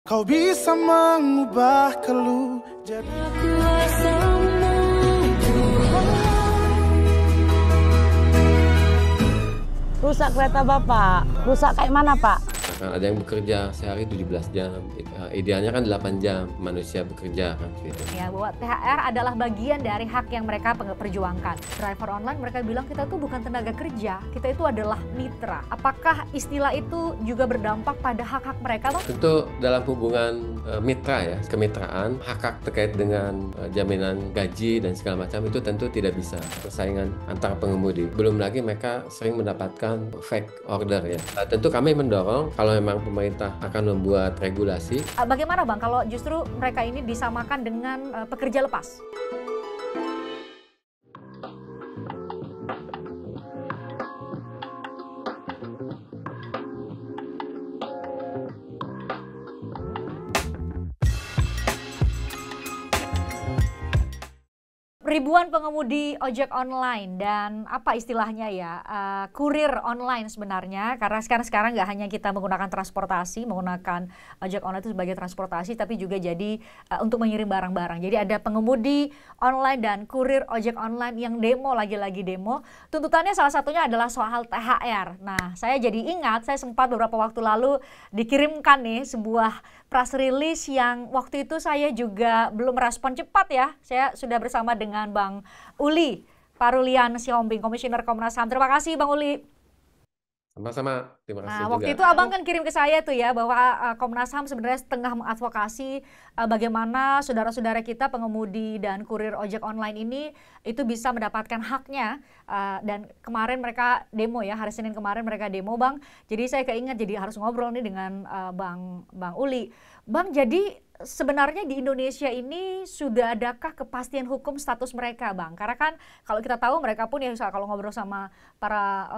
Kau bisa mengubah keluh jadi Kuasamu Tuhan. Rusak kereta Bapak. Rusak kayak mana, Pak? Kan ada yang bekerja sehari 17 jam, idealnya kan 8 jam manusia bekerja kan gitu. Ya, bahwa THR adalah bagian dari hak yang mereka perjuangkan. Driver online mereka bilang kita tuh bukan tenaga kerja, kita itu adalah mitra. Apakah istilah itu juga berdampak pada hak-hak mereka, Bang? Tentu dalam hubungan mitra ya, kemitraan, hak-hak terkait dengan jaminan gaji dan segala macam itu tentu tidak bisa persaingan antara pengemudi. Belum lagi mereka sering mendapatkan fake order ya. Tentu kami mendorong kalau memang pemerintah akan membuat regulasi. Bagaimana, Bang, kalau justru mereka ini disamakan dengan pekerja lepas? Ribuan pengemudi ojek online dan apa istilahnya ya, kurir online sebenarnya, karena sekarang nggak hanya kita menggunakan transportasi, menggunakan ojek online itu sebagai transportasi, tapi juga jadi untuk mengirim barang-barang. Jadi ada pengemudi online dan kurir ojek online yang demo, lagi-lagi demo. Tuntutannya salah satunya adalah soal THR. Nah, saya jadi ingat, saya sempat beberapa waktu lalu dikirimkan nih sebuah press release yang waktu itu saya juga belum merespon cepat ya. Saya sudah bersama dengan Bang Uli Parulian Siombing, Komisioner Komnas HAM. Terima kasih Bang Uli. Sama-sama, terima kasih Nah, juga. waktu itu Abang kan kirim ke saya tuh ya bahwa Komnas HAM sebenarnya tengah mengadvokasi bagaimana saudara-saudara kita pengemudi dan kurir ojek online ini itu bisa mendapatkan haknya, dan kemarin mereka demo ya, hari Senin kemarin mereka demo, Bang. Jadi saya keinget jadi harus ngobrol nih dengan Bang Uli. Bang, jadi sebenarnya di Indonesia ini sudah adakah kepastian hukum status mereka, Bang? Karena kan kalau kita tahu mereka pun ya kalau ngobrol sama para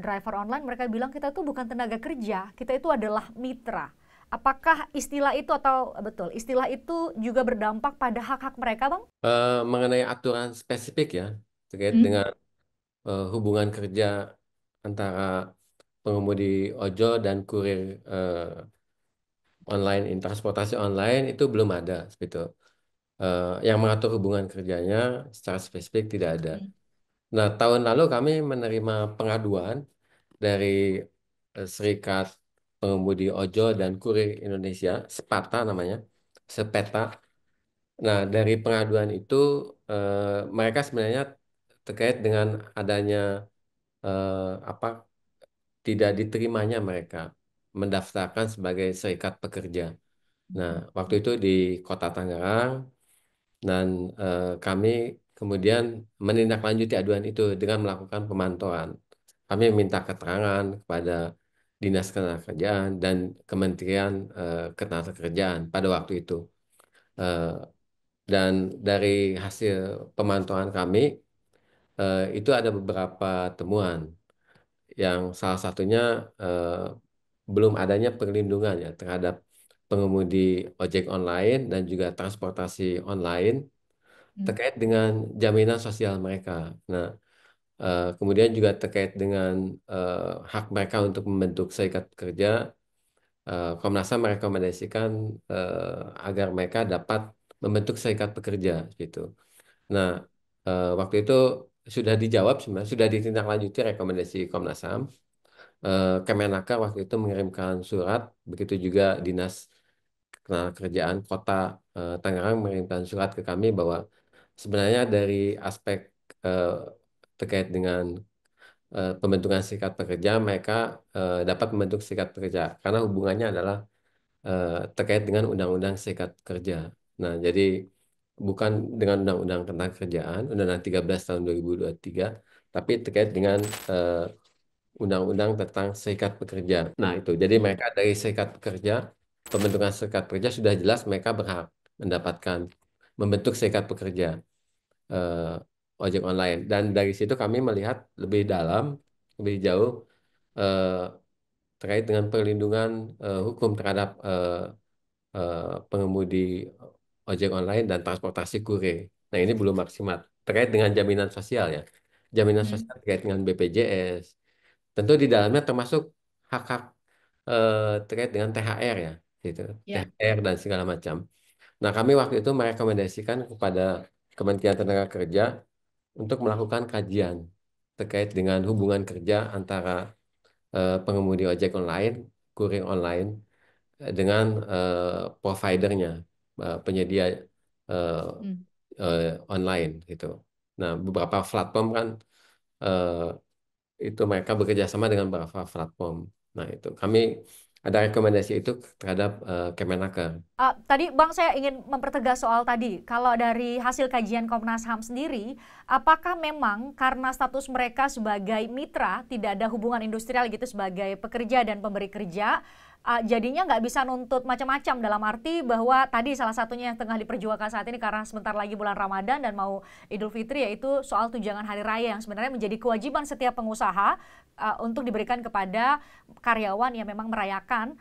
driver online mereka bilang kita tuh bukan tenaga kerja, kita itu adalah mitra. Apakah istilah itu atau betul istilah itu juga berdampak pada hak-hak mereka, Bang? Mengenai aturan spesifik ya terkait dengan hubungan kerja antara pengemudi ojol dan kurir online, transportasi online itu belum ada gitu. Yang mengatur hubungan kerjanya secara spesifik tidak ada. Nah, tahun lalu kami menerima pengaduan dari Serikat Pengemudi Ojol dan Kurir Indonesia, SEPATA namanya, SEPETA. Nah, dari pengaduan itu mereka sebenarnya terkait dengan adanya apa tidak diterimanya mereka mendaftarkan sebagai serikat pekerja. Nah, waktu itu di Kota Tangerang dan kami kemudian menindaklanjuti aduan itu dengan melakukan pemantauan. Kami meminta keterangan kepada Dinas Ketenagakerjaan dan Kementerian Ketenagakerjaan pada waktu itu. Eh, dan dari hasil pemantauan kami itu ada beberapa temuan yang salah satunya belum adanya perlindungan ya terhadap pengemudi ojek online dan juga transportasi online terkait dengan jaminan sosial mereka. Nah, kemudian juga terkait dengan hak mereka untuk membentuk serikat pekerja, Komnas HAM merekomendasikan agar mereka dapat membentuk serikat pekerja gitu. Nah, waktu itu sudah dijawab sebenarnya, sudah ditindaklanjuti rekomendasi Komnas HAM. Kemenaker waktu itu mengirimkan surat, begitu juga Dinas Ketenagakerjaan Kota Tangerang mengirimkan surat ke kami bahwa sebenarnya dari aspek eh, terkait dengan pembentukan serikat pekerja, mereka dapat membentuk serikat pekerja karena hubungannya adalah terkait dengan Undang-Undang Serikat Kerja. Nah, jadi bukan dengan Undang-Undang tentang Kerjaan, Undang-Undang 13 tahun 2023, tapi terkait dengan Undang-Undang tentang Serikat Pekerja. Nah, itu. Jadi mereka dari Serikat Pekerja, pembentukan Serikat Pekerja sudah jelas mereka berhak mendapatkan membentuk Serikat Pekerja ojek online. Dan dari situ kami melihat lebih dalam, lebih jauh eh, terkait dengan perlindungan hukum terhadap pengemudi ojek online dan transportasi kurir. Nah, ini belum maksimal. Terkait dengan jaminan sosial ya. Jaminan sosial terkait dengan BPJS. Tentu di dalamnya termasuk hak-hak terkait dengan THR ya. gitu, Ya. THR dan segala macam. Nah, kami waktu itu merekomendasikan kepada Kementerian Tenaga Kerja untuk melakukan kajian terkait dengan hubungan kerja antara pengemudi ojek online, kurir online dengan providernya, penyedia eh, Hmm. online gitu. Nah, beberapa platform kan eh, itu mereka bekerja sama dengan beberapa platform. Nah, itu kami ada rekomendasi itu terhadap Kemenaker. Tadi Bang, saya ingin mempertegas soal tadi. Kalau dari hasil kajian Komnas HAM sendiri, apakah memang karena status mereka sebagai mitra, tidak ada hubungan industrial gitu sebagai pekerja dan pemberi kerja, jadinya nggak bisa nuntut macam-macam, dalam arti bahwa tadi salah satunya yang tengah diperjuangkan saat ini karena sebentar lagi bulan Ramadan dan mau Idul Fitri, yaitu soal tunjangan hari raya yang sebenarnya menjadi kewajiban setiap pengusaha untuk diberikan kepada karyawan yang memang merayakan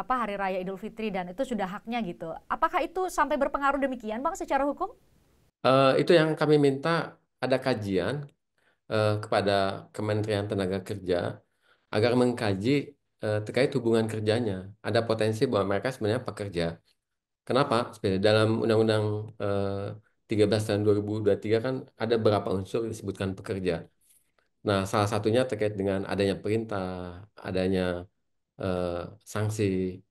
hari raya Idul Fitri, dan itu sudah haknya gitu. Apakah itu sampai berpengaruh demikian, Bang, secara hukum? Itu yang kami minta, ada kajian kepada Kementerian Tenaga Kerja agar mengkaji terkait hubungan kerjanya. Ada potensi bahwa mereka sebenarnya pekerja. Kenapa? Sebenarnya dalam Undang-Undang 13 tahun 2023 kan ada beberapa unsur disebutkan pekerja. Nah, salah satunya terkait dengan adanya perintah, adanya eh, sanksi,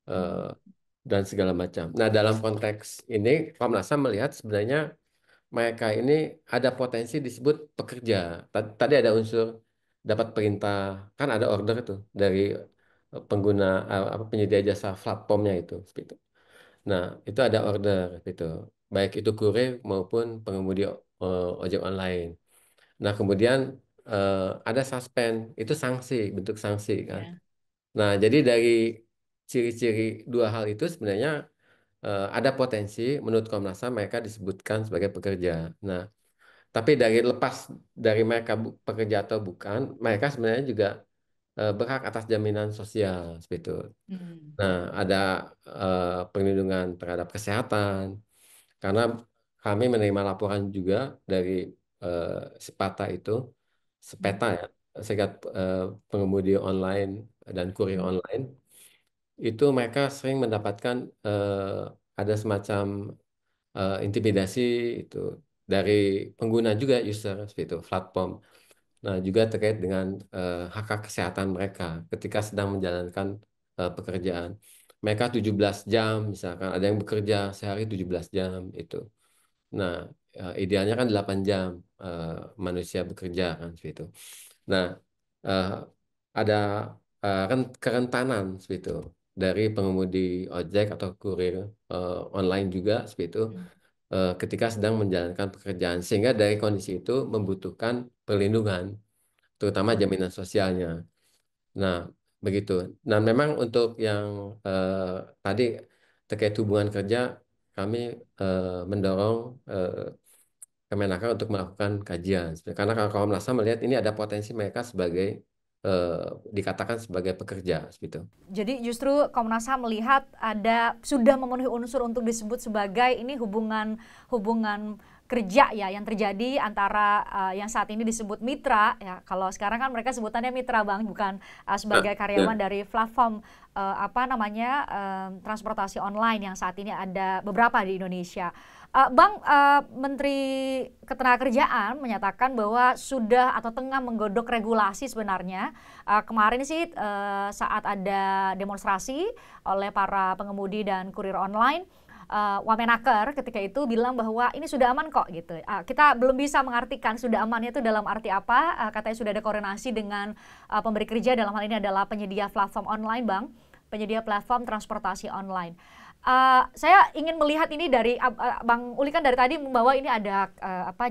eh, dan segala macam. Nah, dalam konteks ini, Komnas HAM melihat sebenarnya mereka ini ada potensi disebut pekerja. Tadi ada unsur dapat perintah, kan ada order tuh dari pengguna penyedia jasa platformnya itu, seperti itu. Nah, itu ada order gitu, baik itu kurir maupun pengemudi ojek online. Nah, kemudian ada suspend, itu sanksi, bentuk sanksi kan. Ya. Nah, jadi dari ciri-ciri dua hal itu sebenarnya ada potensi menurut Komnas HAM mereka disebutkan sebagai pekerja. Nah, tapi dari lepas dari mereka pekerja atau bukan, mereka sebenarnya juga berhak atas jaminan sosial seperti itu. Hmm. Nah, ada perlindungan terhadap kesehatan, karena kami menerima laporan juga dari eh, Sepata itu, Sepeta ya, Serikat Pengemudi Online dan Kurir Hmm. Online, itu mereka sering mendapatkan ada semacam intimidasi itu dari pengguna juga, user seperti itu, platform. Nah, juga terkait dengan hak-hak kesehatan mereka ketika sedang menjalankan pekerjaan. Mereka 17 jam, misalkan ada yang bekerja sehari 17 jam itu. Nah, idealnya kan 8 jam eh, manusia bekerja kan seperti itu. Nah, eh, ada kerentanan seperti itu dari pengemudi ojek atau kurir online juga seperti itu ketika sedang menjalankan pekerjaan, sehingga dari kondisi itu membutuhkan perlindungan, terutama jaminan sosialnya. Nah, begitu. Nah, memang untuk yang tadi terkait hubungan kerja, kami mendorong Kemenaker untuk melakukan kajian. Karena kalau Komnas HAM melihat ini ada potensi mereka sebagai dikatakan sebagai pekerja, gitu. Jadi justru Komnas HAM melihat ada sudah memenuhi unsur untuk disebut sebagai ini hubungan kerja ya yang terjadi antara yang saat ini disebut mitra ya. Kalau sekarang kan mereka sebutannya mitra, Bang, bukan sebagai karyawan dari platform transportasi online yang saat ini ada beberapa di Indonesia. Bang, Menteri Ketenagakerjaan menyatakan bahwa sudah atau tengah menggodok regulasi sebenarnya. Kemarin sih saat ada demonstrasi oleh para pengemudi dan kurir online, Wamenaker ketika itu bilang bahwa ini sudah aman kok gitu. Kita belum bisa mengartikan sudah amannya itu dalam arti apa. Katanya sudah ada koordinasi dengan pemberi kerja, dalam hal ini adalah penyedia platform online, Bang, penyedia platform transportasi online. Saya ingin melihat ini dari Bang Uli, kan dari tadi membawa ini ada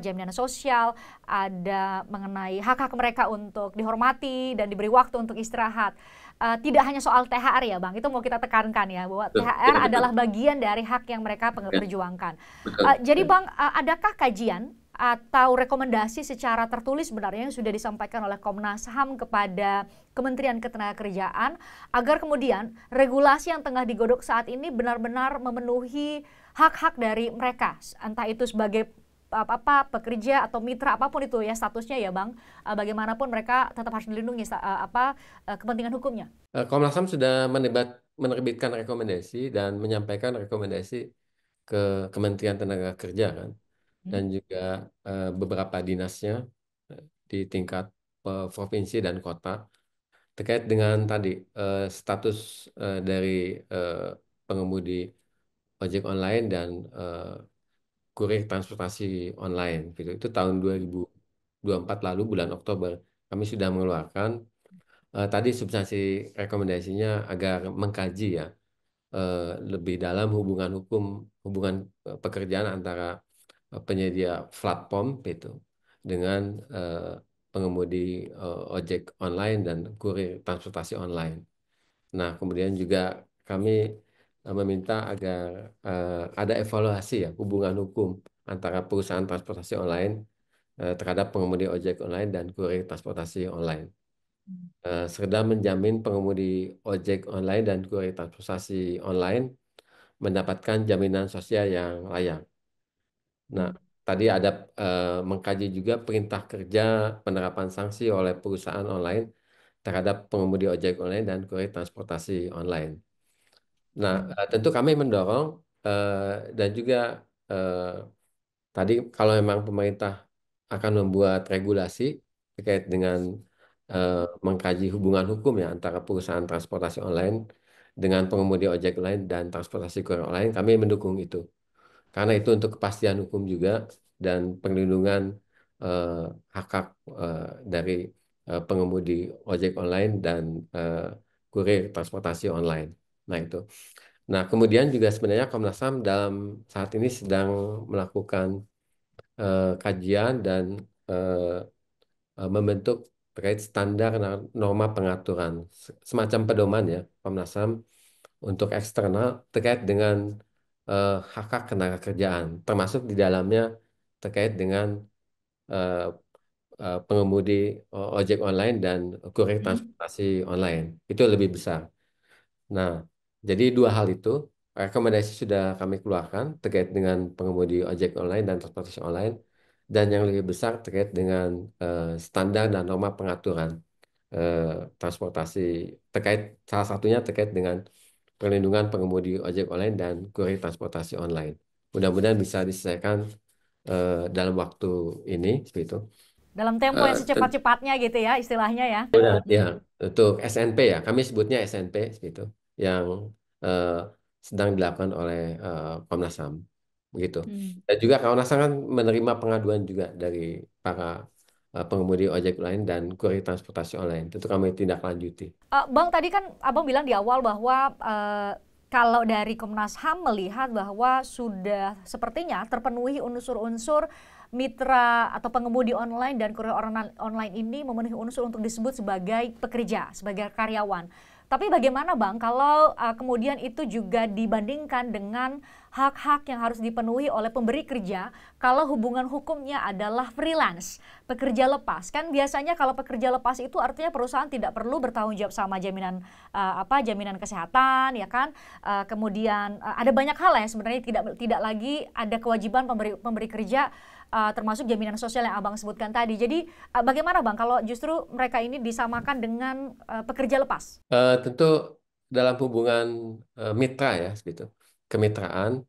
jaminan sosial, ada mengenai hak-hak mereka untuk dihormati dan diberi waktu untuk istirahat. Tidak hanya soal THR ya, Bang, itu mau kita tekankan ya, bahwa THR adalah bagian dari hak yang mereka perjuangkan. Jadi Bang, adakah kajian atau rekomendasi secara tertulis sebenarnya yang sudah disampaikan oleh Komnas HAM kepada Kementerian Ketenagakerjaan agar kemudian regulasi yang tengah digodok saat ini benar-benar memenuhi hak-hak dari mereka, entah itu sebagai pekerja atau mitra apapun itu ya statusnya ya, Bang, bagaimanapun mereka tetap harus dilindungi kepentingan hukumnya. Komnas HAM sudah menerbitkan rekomendasi dan menyampaikan rekomendasi ke Kementerian Tenaga Kerja kan, dan juga beberapa dinasnya di tingkat provinsi dan kota terkait dengan tadi status dari eh, pengemudi ojek online dan kurir transportasi online gitu. Itu tahun 2024 lalu bulan Oktober kami sudah mengeluarkan tadi substansi rekomendasinya agar mengkaji ya eh, lebih dalam hubungan pekerjaan antara penyedia platform itu dengan eh, pengemudi ojek online dan kurir transportasi online. Nah, kemudian juga kami meminta agar ada evaluasi ya hubungan hukum antara perusahaan transportasi online terhadap pengemudi ojek online dan kurir transportasi online. Serta menjamin pengemudi ojek online dan kurir transportasi online mendapatkan jaminan sosial yang layak. Nah, tadi ada mengkaji juga perintah kerja penerapan sanksi oleh perusahaan online terhadap pengemudi ojek online dan kurir transportasi online. Nah, tentu kami mendorong dan juga eh, tadi kalau memang pemerintah akan membuat regulasi terkait dengan mengkaji hubungan hukum ya antara perusahaan transportasi online dengan pengemudi ojek online dan transportasi kurir online, kami mendukung itu. Karena itu untuk kepastian hukum juga dan perlindungan eh, hak-hak dari pengemudi ojek online dan eh, kurir transportasi online. Nah, itu. Nah, kemudian juga sebenarnya Komnas HAM dalam saat ini sedang melakukan kajian dan eh, membentuk terkait standar norma pengaturan semacam pedoman ya Komnas HAM untuk eksternal terkait dengan hak-hak tenaga kerjaan, termasuk di dalamnya terkait dengan eh, pengemudi ojek online dan kurir transportasi online. Itu lebih besar. Nah, jadi dua hal itu rekomendasi sudah kami keluarkan terkait dengan pengemudi ojek online dan transportasi online, dan yang lebih besar terkait dengan standar dan norma pengaturan eh, transportasi terkait salah satunya terkait dengan perlindungan pengemudi ojek online dan kurir transportasi online. Mudah-mudahan bisa diselesaikan dalam waktu ini, seperti itu. Dalam tempo yang Ten- secepat-cepatnya gitu ya istilahnya ya. Ya, untuk SNP ya, kami sebutnya SNP, seperti itu, yang eh, sedang dilakukan oleh Komnas HAM, begitu. Dan juga Komnas HAM kan menerima pengaduan juga dari para pengemudi ojek online dan kurir transportasi online. Itu kami tindak lanjuti. Bang, tadi kan Abang bilang di awal bahwa kalau dari Komnas HAM melihat bahwa sudah sepertinya terpenuhi unsur-unsur mitra atau pengemudi online dan kurir online ini memenuhi unsur untuk disebut sebagai pekerja, sebagai karyawan. Tapi bagaimana Bang kalau kemudian itu juga dibandingkan dengan hak-hak yang harus dipenuhi oleh pemberi kerja kalau hubungan hukumnya adalah freelance, pekerja lepas. Kan biasanya kalau pekerja lepas itu artinya perusahaan tidak perlu bertanggung jawab sama jaminan jaminan kesehatan ya kan. Kemudian ada banyak hal ya sebenarnya tidak lagi ada kewajiban pemberi kerja termasuk jaminan sosial yang Abang sebutkan tadi. Jadi bagaimana Bang kalau justru mereka ini disamakan dengan pekerja lepas? Tentu dalam hubungan mitra ya, gitu. Kemitraan,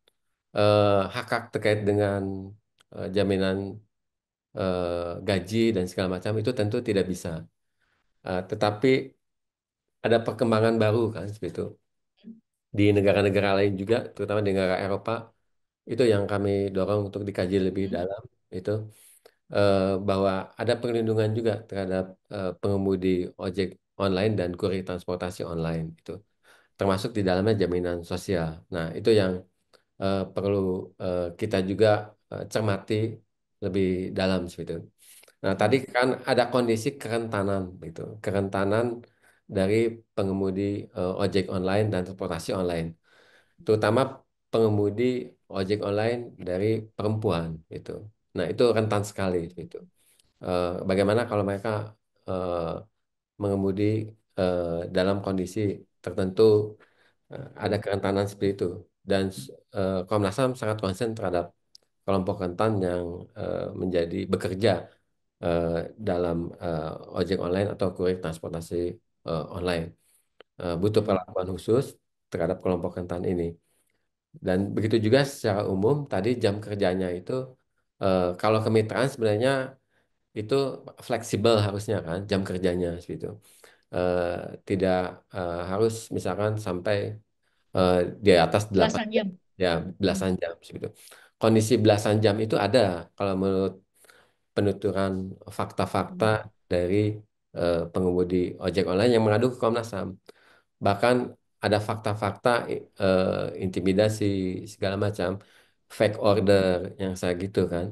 hak-hak terkait dengan jaminan gaji dan segala macam itu tentu tidak bisa. Tetapi ada perkembangan baru kan, seperti itu. Di negara-negara lain juga, terutama di negara Eropa, itu yang kami dorong untuk dikaji lebih dalam, itu bahwa ada perlindungan juga terhadap pengemudi ojek online dan kurir transportasi online itu, termasuk di dalamnya jaminan sosial. Nah, itu yang perlu kita juga cermati lebih dalam seperti itu. Nah, tadi kan ada kondisi kerentanan gitu, kerentanan dari pengemudi ojek online dan transportasi online, terutama pengemudi ojek online dari perempuan itu. Nah, itu rentan sekali itu. Bagaimana kalau mereka eh, mengemudi dalam kondisi tertentu, ada kerentanan seperti itu, dan Komnas HAM sangat konsen terhadap kelompok rentan yang menjadi bekerja eh, dalam ojek online atau kurir transportasi online. Butuh perlakuan khusus terhadap kelompok rentan ini. Dan begitu juga secara umum tadi jam kerjanya itu kalau kemitraan sebenarnya itu fleksibel harusnya kan jam kerjanya gitu. Eh, Tidak harus misalkan sampai di atas 8 Belasan jam. ya Hmm. belasan jam gitu. Kondisi belasan jam itu ada kalau menurut penuturan fakta-fakta Hmm. dari pengemudi ojek online yang mengadu ke Komnas HAM. Bahkan ada fakta-fakta intimidasi segala macam, fake order yang saya gitu kan.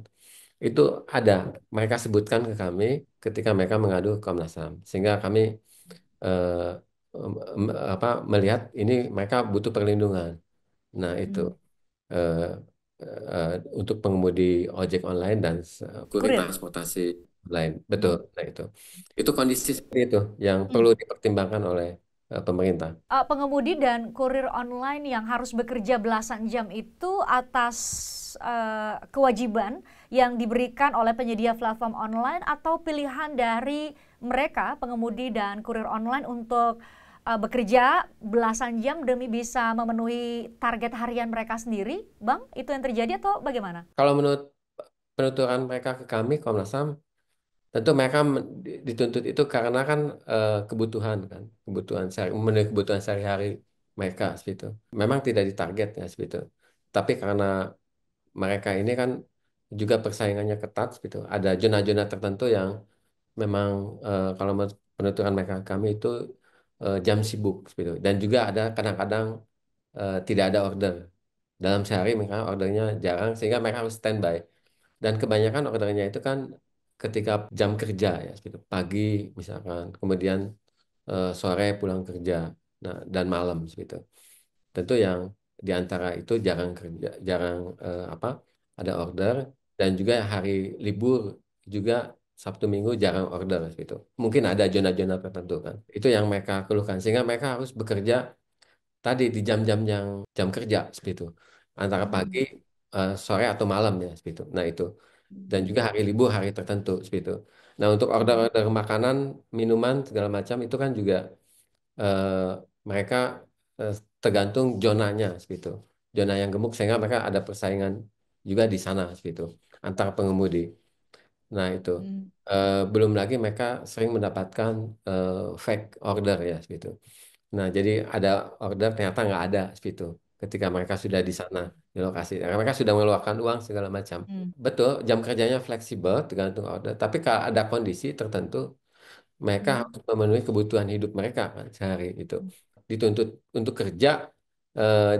Itu ada, mereka sebutkan ke kami ketika mereka mengadu ke Komnas HAM. Sehingga kami eh, melihat ini mereka butuh perlindungan. Nah, itu Hmm. eh, eh, untuk pengemudi ojek online dan kurir Kurir. transportasi lain. Betul. Hmm. Nah, itu kondisi seperti itu yang Hmm. perlu dipertimbangkan oleh pemerintah. Pengemudi dan kurir online yang harus bekerja belasan jam itu atas kewajiban yang diberikan oleh penyedia platform online atau pilihan dari mereka pengemudi dan kurir online untuk bekerja belasan jam demi bisa memenuhi target harian mereka sendiri, Bang? Itu yang terjadi atau bagaimana? Kalau menurut penuturan mereka ke kami, Komnas HAM, tentu mereka dituntut itu karena kan kebutuhan kan, memenuhi kebutuhan sehari-hari mereka seperti itu. Memang tidak ditarget ya seperti itu. Tapi karena mereka ini kan juga persaingannya ketat seperti itu. Ada zona-zona tertentu yang memang kalau menurut penuturan mereka kami itu jam sibuk seperti itu. Dan juga ada kadang-kadang tidak ada order. Dalam sehari mereka ordernya jarang sehingga mereka harus standby. Dan kebanyakan ordernya itu kan ketika jam kerja ya, gitu. Pagi misalkan, kemudian sore pulang kerja, nah dan malam gitu. Tentu yang di antara itu jarang kerja, jarang ada order dan juga hari libur juga Sabtu Minggu jarang order gitu. Mungkin ada zona-zona tertentu kan. Itu yang mereka keluhkan sehingga mereka harus bekerja tadi di jam-jam yang jam kerja seperti itu antara pagi Hmm. sore atau malam ya seperti itu nah itu dan Hmm. juga hari libur hari tertentu seperti itu nah untuk Hmm. order-order makanan minuman segala macam itu kan juga eh, mereka eh, tergantung zonanya seperti itu zona yang gemuk sehingga mereka ada persaingan juga di sana seperti itu antar pengemudi nah itu Hmm. belum lagi mereka sering mendapatkan eh, fake order ya seperti itu. Nah, jadi ada order ternyata nggak ada seperti itu. Ketika mereka sudah di sana di lokasi, karena mereka sudah mengeluarkan uang segala macam. Hmm. Betul, jam kerjanya fleksibel tergantung order. Tapi kalau ada kondisi tertentu, mereka Hmm. harus memenuhi kebutuhan hidup mereka kan sehari itu. Hmm. Dituntut untuk kerja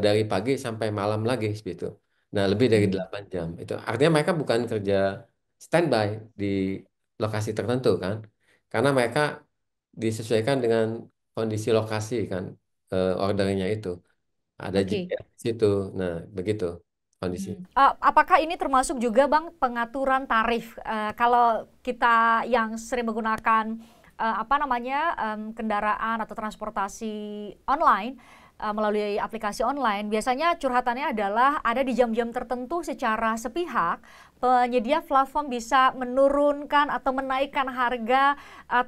dari pagi sampai malam lagi seperti itu. Nah, lebih dari Hmm. 8 jam. Itu artinya mereka bukan kerja standby di lokasi tertentu kan. Karena mereka disesuaikan dengan kondisi lokasi kan ordernya itu. Ada Oke. GPS di situ. Nah, begitu kondisi. Apakah ini termasuk juga Bang pengaturan tarif? Kalau kita yang sering menggunakan apa namanya kendaraan atau transportasi online melalui aplikasi online, biasanya curhatannya adalah ada di jam-jam tertentu secara sepihak penyedia platform bisa menurunkan atau menaikkan harga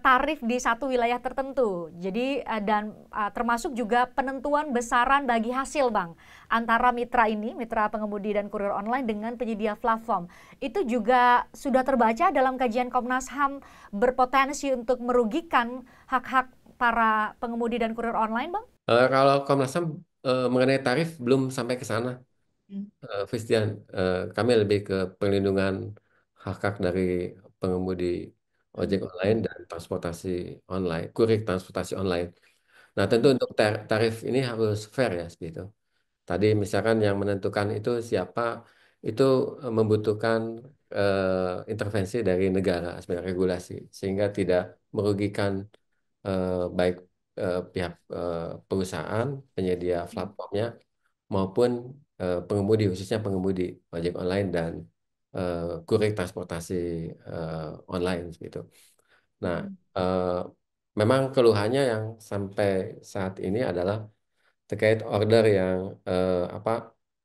tarif di satu wilayah tertentu. Jadi dan termasuk juga penentuan besaran bagi hasil Bang antara mitra ini, mitra pengemudi dan kurir online dengan penyedia platform. Itu juga sudah terbaca dalam kajian Komnas HAM berpotensi untuk merugikan hak-hak para pengemudi dan kurir online, Bang? Kalau Komnas HAM mengenai tarif belum sampai ke sana, Hmm. Christian. Kami lebih ke perlindungan hak-hak dari pengemudi ojek Hmm. online dan transportasi online, kurir transportasi online. Nah, tentu Hmm. untuk tarif ini harus fair ya, seperti itu. Tadi misalkan yang menentukan itu siapa, itu membutuhkan intervensi dari negara sebagai regulasi, sehingga tidak merugikan baik pihak perusahaan, penyedia Hmm. platformnya, maupun pengemudi, khususnya pengemudi ojek online dan kurir transportasi online gitu. Nah, Hmm. eh, memang keluhannya yang sampai saat ini adalah terkait order yang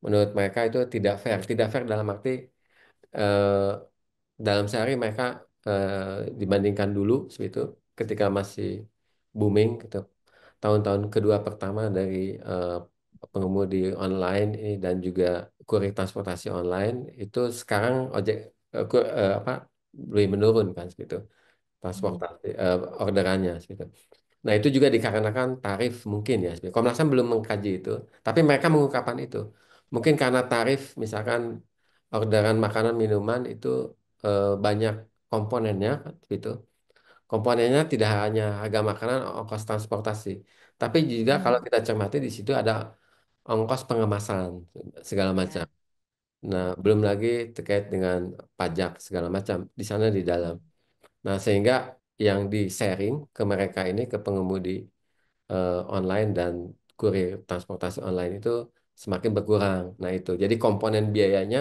menurut mereka itu tidak fair. Tidak fair dalam arti eh, dalam sehari mereka dibandingkan dulu seperti itu ketika masih booming gitu tahun-tahun kedua pertama dari pengemudi online ini dan juga kurir transportasi online itu sekarang apa lebih menurun kan gitu transportasi orderannya gitu. Nah, itu juga dikarenakan tarif mungkin ya. Komnas HAM belum mengkaji itu, tapi mereka mengungkapkan itu. Mungkin karena tarif, misalkan orderan makanan minuman itu banyak komponennya, gitu. Komponennya tidak hanya harga makanan, ongkos transportasi, tapi juga kalau kita cermati di situ ada ongkos pengemasan segala macam. Ya. Nah, belum lagi terkait dengan pajak segala macam di sana di dalam. Nah, sehingga yang di-sharing ke mereka ini, ke pengemudi online dan kurir transportasi online itu semakin berkurang. Nah, itu. Jadi komponen biayanya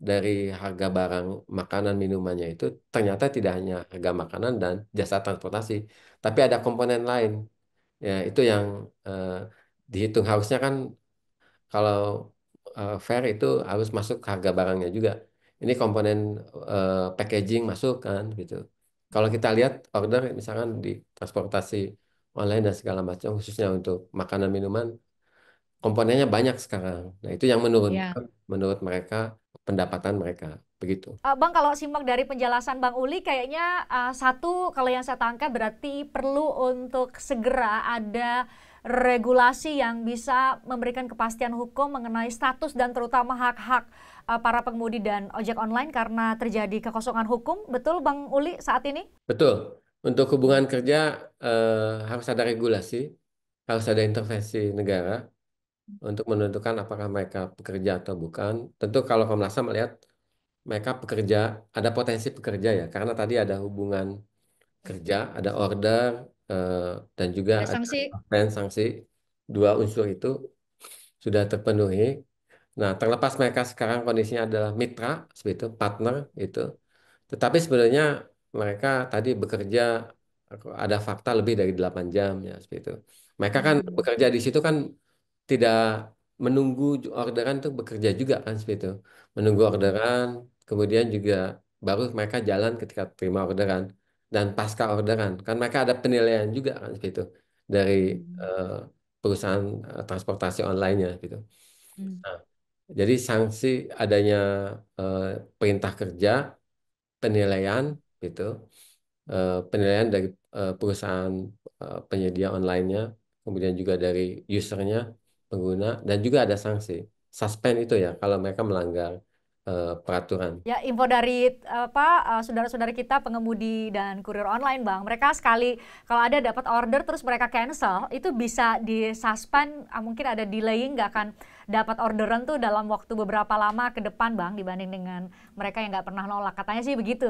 dari harga barang makanan minumannya itu ternyata tidak hanya harga makanan dan jasa transportasi, tapi ada komponen lain. Ya, itu yang eh, dihitung harusnya kan kalau fair itu harus masuk harga barangnya juga. Ini komponen packaging masuk kan gitu. Kalau kita lihat order misalkan di transportasi online dan segala macam khususnya untuk makanan minuman komponennya banyak sekarang. Nah, itu yang Ya. menurunkan menurut mereka pendapatan mereka begitu. Bang, kalau simak dari penjelasan Bang Uli, kayaknya satu, kalau yang saya tangkap berarti perlu untuk segera ada regulasi yang bisa memberikan kepastian hukum mengenai status dan terutama hak-hak para pengemudi dan ojek online karena terjadi kekosongan hukum. Betul Bang Uli saat ini? Betul. Untuk hubungan kerja harus ada regulasi, harus ada intervensi negara untuk menentukan apakah mereka pekerja atau bukan. Tentu kalau Komnas HAM melihat mereka pekerja, ada potensi pekerja ya, karena tadi ada hubungan kerja, ada order, eh, dan juga Ada ada sanksi. sanksi. Dua unsur itu sudah terpenuhi. Nah, terlepas mereka sekarang kondisinya adalah mitra, seperti itu, partner itu. Tetapi sebenarnya mereka tadi bekerja ada fakta lebih dari 8 jam ya seperti itu. Mereka kan Hmm. bekerja di situ kan tidak menunggu orderan untuk bekerja juga kan seperti itu. Menunggu orderan, kemudian juga baru mereka jalan ketika terima orderan dan pasca orderan. Kan mereka ada penilaian juga kan seperti itu dari Hmm. eh, perusahaan transportasi online-nya gitu. Hmm. Nah, jadi sanksi adanya eh, perintah kerja, penilaian gitu, penilaian dari perusahaan penyedia online-nya, kemudian juga dari usernya, pengguna, dan juga ada sanksi. Suspend itu ya kalau mereka melanggar peraturan. Ya, info dari saudara-saudara kita pengemudi dan kurir online, Bang. Mereka sekali kalau ada dapat order terus mereka cancel, itu bisa disuspend, mungkin ada delaying, nggak akan dapat orderan tuh dalam waktu beberapa lama ke depan, Bang, dibanding dengan mereka yang nggak pernah nolak. Katanya sih begitu,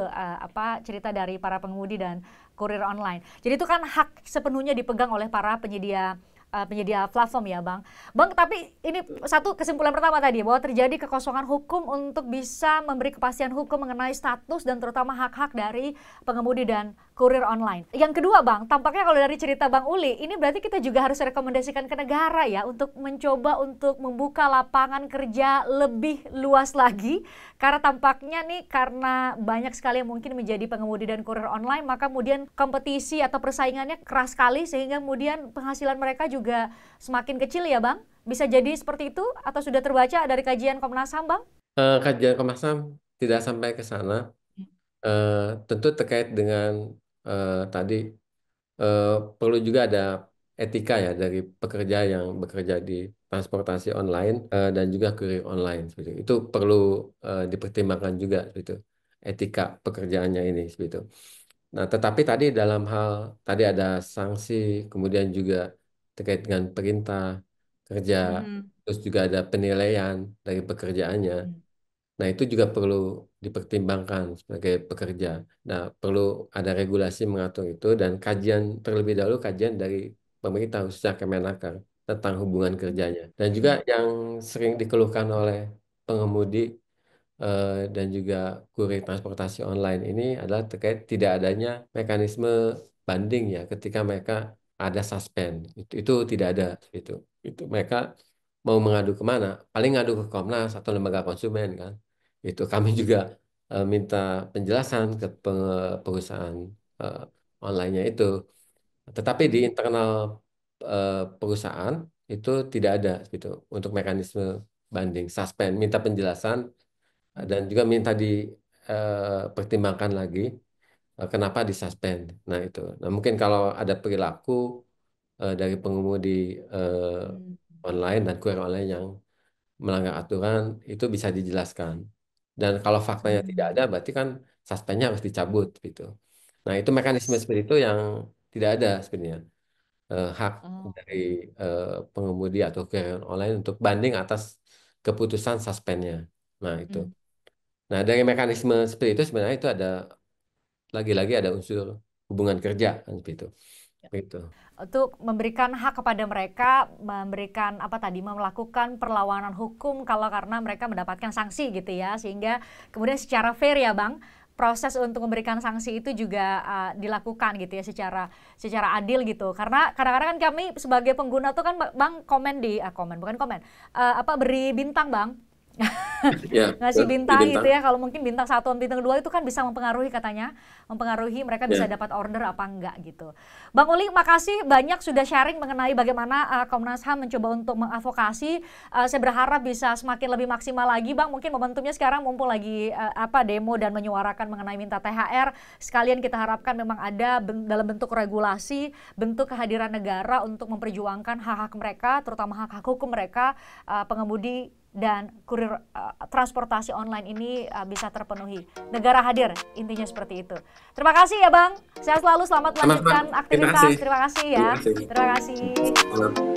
cerita dari para pengemudi dan kurir online. Jadi itu kan hak sepenuhnya dipegang oleh para penyedia platform ya, Bang. Bang, tapi ini satu kesimpulan pertama tadi bahwa terjadi kekosongan hukum untuk bisa memberi kepastian hukum mengenai status dan terutama hak-hak dari pengemudi dan kurir online. Yang kedua, Bang, tampaknya kalau dari cerita Bang Uli, ini berarti kita juga harus rekomendasikan ke negara ya untuk mencoba untuk membuka lapangan kerja lebih luas lagi karena tampaknya nih karena banyak sekali yang mungkin menjadi pengemudi dan kurir online, maka kemudian kompetisi atau persaingannya keras sekali sehingga kemudian penghasilan mereka juga semakin kecil ya, Bang? Bisa jadi seperti itu atau sudah terbaca dari kajian Komnas HAM, Bang? Kajian Komnas HAM tidak sampai ke sana. Tentu terkait dengan tadi eh, perlu juga ada etika ya dari pekerja yang bekerja di transportasi online dan juga kurir online seperti itu. Itu perlu dipertimbangkan juga seperti itu etika pekerjaannya ini seperti itu. Nah, tetapi tadi dalam hal tadi ada sanksi, kemudian juga terkait dengan perintah kerja, Mhm. terus juga ada penilaian dari pekerjaannya. Nah, itu juga perlu dipertimbangkan sebagai pekerja. Nah, perlu ada regulasi mengatur itu dan kajian terlebih dahulu kajian dari pemerintah khususnya Kemenaker tentang hubungan kerjanya. Dan juga yang sering dikeluhkan oleh pengemudi dan juga kurir transportasi online ini adalah terkait tidak adanya mekanisme banding ya ketika mereka ada suspend. Itu tidak ada itu. Itu mereka mau mengadu kemana? Paling ngadu ke Komnas atau lembaga konsumen kan. Itu kami juga minta penjelasan ke perusahaan eh, online-nya itu. Tetapi di internal perusahaan itu tidak ada gitu untuk mekanisme banding, suspend, minta penjelasan dan juga minta dipertimbangkan lagi kenapa disuspend. Nah itu. Nah mungkin kalau ada perilaku dari pengemudi online dan kurir online yang melanggar aturan itu bisa dijelaskan. Dan kalau faktanya tidak ada, berarti kan suspendnya harus dicabut gitu. Nah itu mekanisme seperti itu yang tidak ada sebenarnya hak dari pengemudi atau kurir online untuk banding atas keputusan suspendnya. Nah itu. Nah dari mekanisme seperti itu sebenarnya itu ada lagi-lagi ada unsur hubungan kerja kan seperti itu. Gitu. Untuk memberikan hak kepada mereka, memberikan apa tadi, melakukan perlawanan hukum kalau karena mereka mendapatkan sanksi gitu ya, sehingga kemudian secara fair ya Bang, proses untuk memberikan sanksi itu juga dilakukan gitu ya secara adil gitu. Karena kadang-kadang kan kami sebagai pengguna tuh kan Bang komen bukan komen, beri bintang Bang. Ya, Ngasih bintang gitu ya, kalau mungkin bintang 1 dan bintang 2 itu kan bisa mempengaruhi katanya, mempengaruhi mereka bisa dapat order apa enggak gitu. Bang Uli, makasih banyak sudah sharing mengenai bagaimana Komnas HAM mencoba untuk mengadvokasi. Saya berharap bisa semakin lebih maksimal lagi Bang, mungkin momentumnya sekarang mumpul lagi demo dan menyuarakan mengenai minta THR, sekalian kita harapkan memang ada dalam bentuk regulasi, bentuk kehadiran negara untuk memperjuangkan hak-hak mereka, terutama hak-hak hukum mereka, pengemudi dan kurir transportasi online ini bisa terpenuhi. Negara hadir, intinya seperti itu. Terima kasih ya Bang. Sehat selalu, selamat melanjutkan aktivitas. Terima kasih ya. Terima kasih.